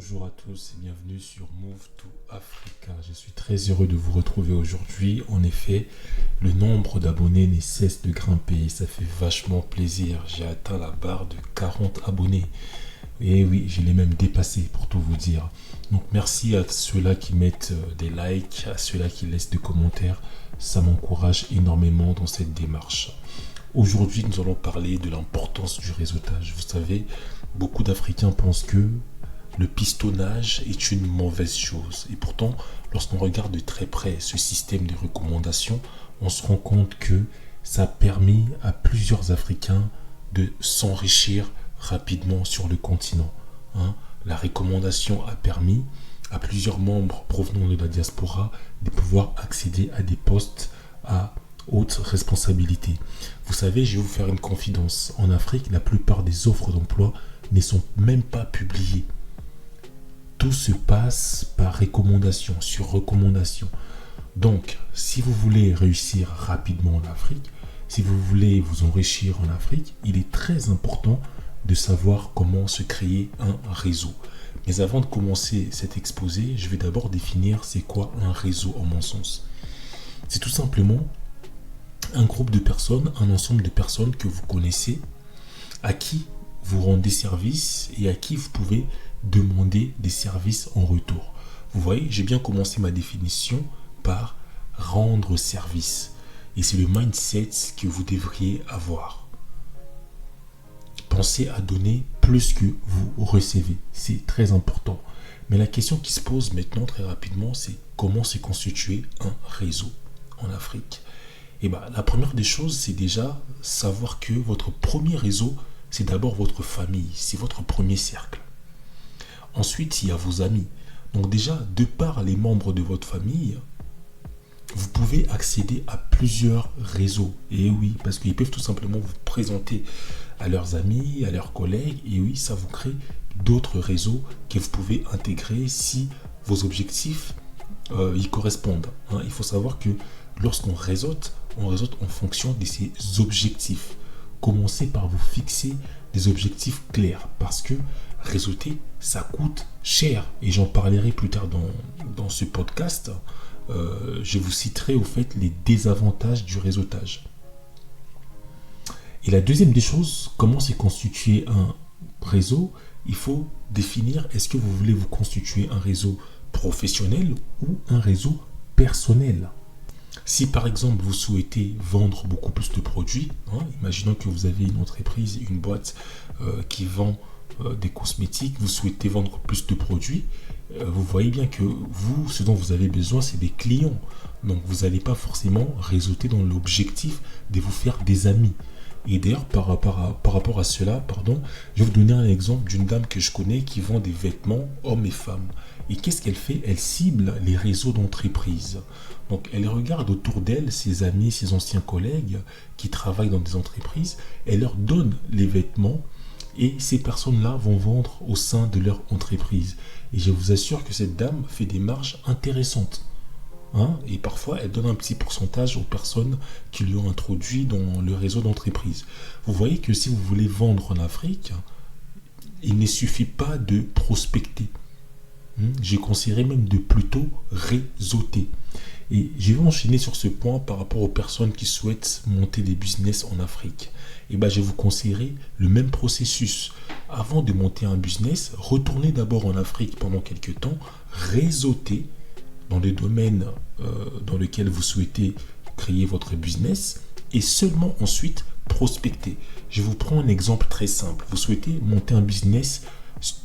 Bonjour à tous et bienvenue sur Move to Africa. Je suis très heureux de vous retrouver aujourd'hui. En effet, le nombre d'abonnés ne cesse de grimper. Ça fait vachement plaisir. J'ai atteint la barre de 40 abonnés. Et oui, je l'ai même dépassé pour tout vous dire. Donc merci à ceux-là qui mettent des likes, à ceux-là qui laissent des commentaires. Ça m'encourage énormément dans cette démarche. Aujourd'hui, nous allons parler de l'importance du réseautage. Vous savez, beaucoup d'Africains pensent que le pistonnage est une mauvaise chose. Et pourtant, lorsqu'on regarde de très près ce système de recommandations, on se rend compte que ça a permis à plusieurs Africains de s'enrichir rapidement sur le continent. La recommandation a permis à plusieurs membres provenant de la diaspora de pouvoir accéder à des postes à haute responsabilité. Vous savez, je vais vous faire une confidence. En Afrique, la plupart des offres d'emploi ne sont même pas publiées. Tout se passe par recommandation, sur recommandation. Donc, si vous voulez réussir rapidement en Afrique, si vous voulez vous enrichir en Afrique, il est très important de savoir comment se créer un réseau. Mais avant de commencer cet exposé, je vais d'abord définir c'est quoi un réseau en mon sens. C'est tout simplement un groupe de personnes, un ensemble de personnes que vous connaissez, à qui vous rendez service et à qui vous pouvez demander des services en retour. Vous voyez, j'ai bien commencé ma définition par rendre service. Et c'est le mindset que vous devriez avoir. Pensez à donner plus que vous recevez. C'est très important. Mais la question qui se pose maintenant très rapidement, c'est comment se constituer un réseau en Afrique. Et la première des choses, c'est déjà savoir que votre premier réseau, c'est d'abord votre famille, c'est votre premier cercle. Ensuite, il y a vos amis. Donc déjà, de par les membres de votre famille, vous pouvez accéder à plusieurs réseaux. Et oui, parce qu'ils peuvent tout simplement vous présenter à leurs amis, à leurs collègues. Et oui, ça vous crée d'autres réseaux que vous pouvez intégrer si vos objectifs y correspondent. Il faut savoir que lorsqu'on réseaute, on réseaute en fonction de ses objectifs. Commencez par vous fixer des objectifs clairs parce que réseauter, ça coûte cher. Et j'en parlerai plus tard dans ce podcast. Je vous citerai au fait les désavantages du réseautage. Et la deuxième des choses, comment se constituer un réseau? Il faut définir, est-ce que vous voulez vous constituer un réseau professionnel ou un réseau personnel? Si par exemple vous souhaitez vendre beaucoup plus de produits, imaginons que vous avez une entreprise, une boîte qui vend des cosmétiques, vous souhaitez vendre plus de produits, vous voyez bien que vous, ce dont vous avez besoin, c'est des clients. Donc vous n'allez pas forcément réseauter dans l'objectif de vous faire des amis. Et d'ailleurs, par rapport à cela, je vais vous donner un exemple d'une dame que je connais qui vend des vêtements hommes et femmes. Et qu'est-ce qu'elle fait? Elle cible les réseaux d'entreprise. Donc elle regarde autour d'elle ses amis, ses anciens collègues qui travaillent dans des entreprises. Elle leur donne les vêtements et ces personnes-là vont vendre au sein de leur entreprise. Et je vous assure que cette dame fait des marges intéressantes. Et parfois, elle donne un petit pourcentage aux personnes qui lui ont introduit dans le réseau d'entreprise. Vous voyez que si vous voulez vendre en Afrique, il ne suffit pas de prospecter. Je conseillerais même de plutôt réseauter. Et je vais enchaîner sur ce point par rapport aux personnes qui souhaitent monter des business en Afrique. Je vous conseillerais le même processus. Avant de monter un business, retournez d'abord en Afrique pendant quelques temps, réseautez dans le domaine dans lequel vous souhaitez créer votre business et seulement ensuite prospecter. Je vous prends un exemple très simple. Vous souhaitez monter un business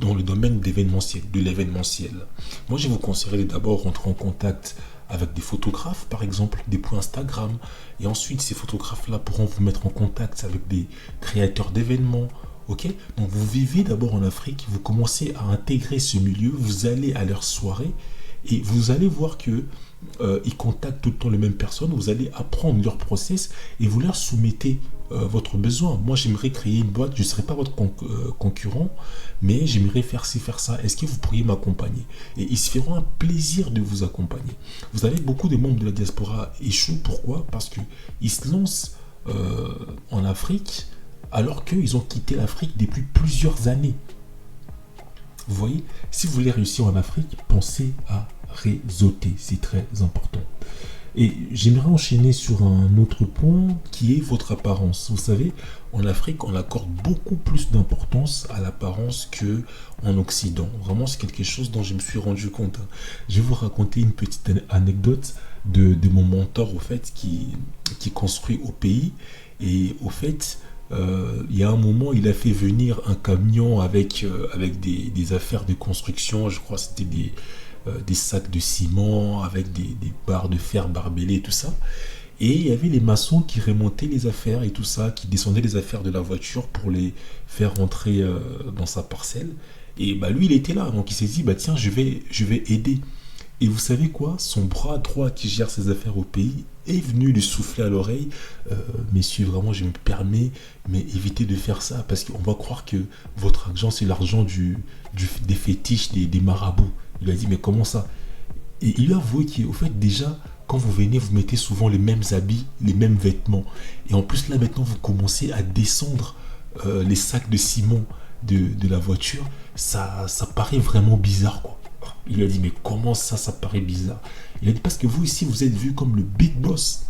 dans le domaine de l'événementiel. Moi, je vous conseillerais d'abord rentrer en contact avec des photographes, par exemple, des points Instagram. Et ensuite, ces photographes-là pourront vous mettre en contact avec des créateurs d'événements. Ok? Donc, vous vivez d'abord en Afrique, vous commencez à intégrer ce milieu, vous allez à leurs soirées et vous allez voir que ils contactent tout le temps les mêmes personnes. Vous allez apprendre leur process et vous leur soumettez votre besoin. Moi, j'aimerais créer une boîte. Je ne serai pas votre concurrent, mais j'aimerais faire ci, faire ça. Est-ce que vous pourriez m'accompagner? Et ils se feront un plaisir de vous accompagner. Vous avez beaucoup de membres de la diaspora échouent. Pourquoi? Parce qu'ils se lancent en Afrique alors qu'ils ont quitté l'Afrique depuis plusieurs années. Vous voyez, si vous voulez réussir en Afrique, pensez à réseauter, c'est très important. Et j'aimerais enchaîner sur un autre point qui est votre apparence. Vous savez, en Afrique, on accorde beaucoup plus d'importance à l'apparence que en Occident. Vraiment, c'est quelque chose dont je me suis rendu compte. Je vais vous raconter une petite anecdote de mon mentor, au fait, qui construit au pays. Et au fait, il y a un moment, il a fait venir un camion avec des affaires de construction. Je crois que c'était des sacs de ciment avec des barres de fer barbelées et tout ça. Et il y avait les maçons qui remontaient les affaires et tout ça, qui descendaient les affaires de la voiture pour les faire rentrer dans sa parcelle. Et bah lui, il était là, donc il s'est dit, bah tiens, je vais aider. Et vous savez quoi? Son bras droit qui gère ses affaires au pays est venu lui souffler à l'oreille. Messieurs, vraiment, je me permets, mais évitez de faire ça, parce qu'on va croire que votre argent, c'est l'argent des fétiches, des marabouts. Il a dit, mais comment ça? Et il a avoué qu'au fait, déjà, quand vous venez, vous mettez souvent les mêmes habits, les mêmes vêtements. Et en plus, là, maintenant, vous commencez à descendre les sacs de ciment de la voiture. Ça paraît vraiment bizarre, quoi. Il a dit, mais comment ça paraît bizarre? Il a dit, parce que vous, ici, vous êtes vu comme le big boss.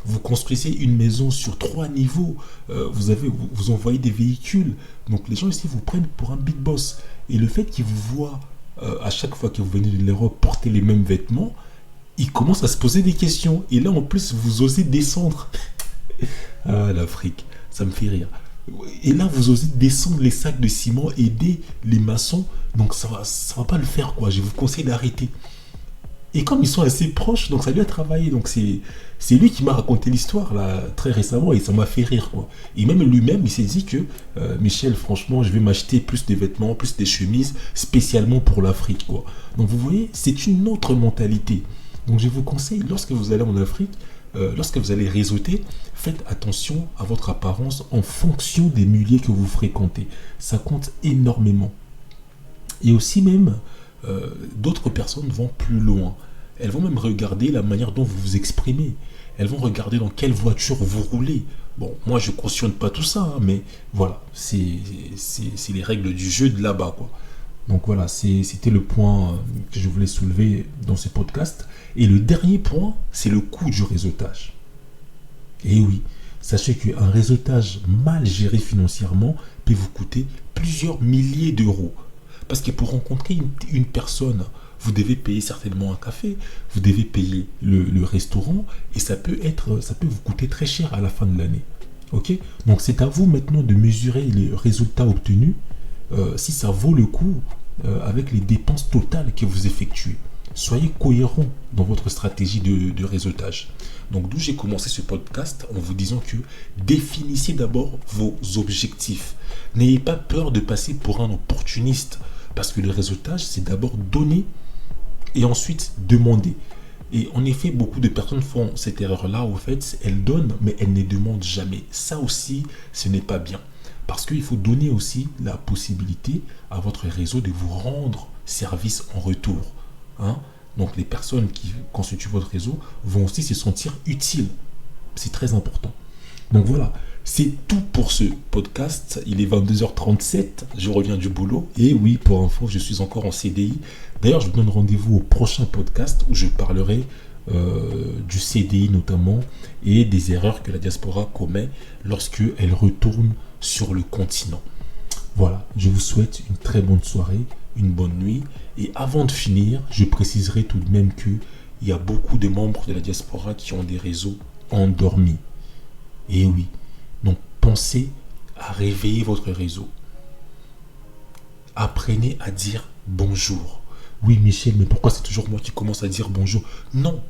Vous construisez une maison sur 3 niveaux. Vous envoyez des véhicules. Donc, les gens ici vous prennent pour un big boss. Et le fait qu'ils vous voient à chaque fois que vous venez de l'Europe porter les mêmes vêtements, ils commencent à se poser des questions. Et là, en plus, vous osez descendre. Ah, l'Afrique, ça me fait rire. Et là, vous osez descendre les sacs de ciment, aider les maçons. Donc, ça va pas le faire, quoi. Je vous conseille d'arrêter. Et comme ils sont assez proches, donc ça lui a travaillé. Donc, c'est lui qui m'a raconté l'histoire, là, très récemment. Et ça m'a fait rire, quoi. Et même lui-même, il s'est dit que, Michel, franchement, je vais m'acheter plus de vêtements, plus des chemises, spécialement pour l'Afrique, quoi. Donc, vous voyez, c'est une autre mentalité. Donc, je vous conseille, lorsque vous allez en Afrique, lorsque vous allez réseauter, faites attention à votre apparence en fonction des milieux que vous fréquentez. Ça compte énormément. Et aussi même, d'autres personnes vont plus loin. Elles vont même regarder la manière dont vous vous exprimez. Elles vont regarder dans quelle voiture vous roulez. Bon, moi je ne cautionne pas tout ça, hein, mais voilà, c'est les règles du jeu de là-bas, quoi. Donc voilà, c'était le point que je voulais soulever dans ce podcast. Et le dernier point, c'est le coût du réseautage. Et oui, sachez qu'un réseautage mal géré financièrement peut vous coûter plusieurs milliers d'euros. Parce que pour rencontrer une personne, vous devez payer certainement un café, vous devez payer le restaurant, et ça peut vous coûter très cher à la fin de l'année. Ok? Donc c'est à vous maintenant de mesurer les résultats obtenus, si ça vaut le coup avec les dépenses totales que vous effectuez. Soyez cohérent dans votre stratégie de réseautage. Donc d'où j'ai commencé ce podcast en vous disant que définissez d'abord vos objectifs. N'ayez pas peur de passer pour un opportuniste, parce que le réseautage, c'est d'abord donner et ensuite demander. Et en effet, beaucoup de personnes font cette erreur-là. Au fait, elles donnent, mais elles ne demandent jamais. Ça aussi, ce n'est pas bien. Parce qu'il faut donner aussi la possibilité à votre réseau de vous rendre service en retour. Hein? Donc les personnes qui constituent votre réseau vont aussi se sentir utiles. C'est très important. Donc voilà, c'est tout pour ce podcast. Il est 22h37, je reviens du boulot. Et oui, pour info, je suis encore en CDI. D'ailleurs, je vous donne rendez-vous au prochain podcast où je parlerai du CDI notamment et des erreurs que la diaspora commet lorsque elle retourne sur le continent. Voilà, je vous souhaite une très bonne soirée, une bonne nuit. Et avant de finir, je préciserai tout de même qu'il y a beaucoup de membres de la diaspora qui ont des réseaux endormis. Et oui, donc pensez à réveiller votre réseau. Apprenez à dire bonjour. Oui, Michel, mais pourquoi c'est toujours moi qui commence à dire bonjour? Non,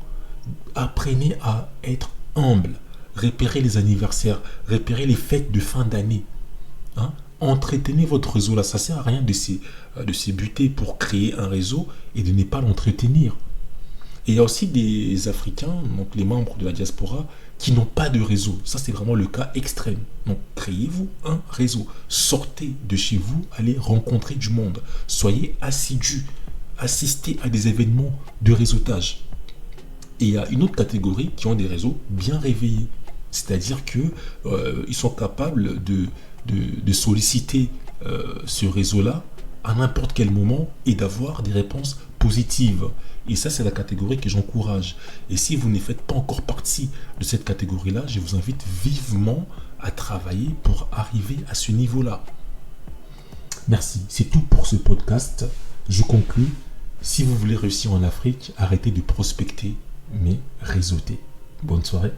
apprenez à être humble. Repérez les anniversaires, repérez les fêtes de fin d'année. Hein? Entretenez votre réseau là, ça ne sert à rien de se buter pour créer un réseau et de ne pas l'entretenir. Et il y a aussi des Africains, donc les membres de la diaspora, qui n'ont pas de réseau. Ça, c'est vraiment le cas extrême. Donc, créez-vous un réseau. Sortez de chez vous, allez rencontrer du monde. Soyez assidus. Assistez à des événements de réseautage. Et il y a une autre catégorie qui ont des réseaux bien réveillés. C'est-à-dire qu'ils sont capables de solliciter ce réseau-là à n'importe quel moment et d'avoir des réponses positives. Et ça, c'est la catégorie que j'encourage. Et si vous ne faites pas encore partie de cette catégorie-là, je vous invite vivement à travailler pour arriver à ce niveau-là. Merci, c'est tout pour ce podcast. Je conclus. Si vous voulez réussir en Afrique, arrêtez de prospecter, mais réseautez. Bonne soirée.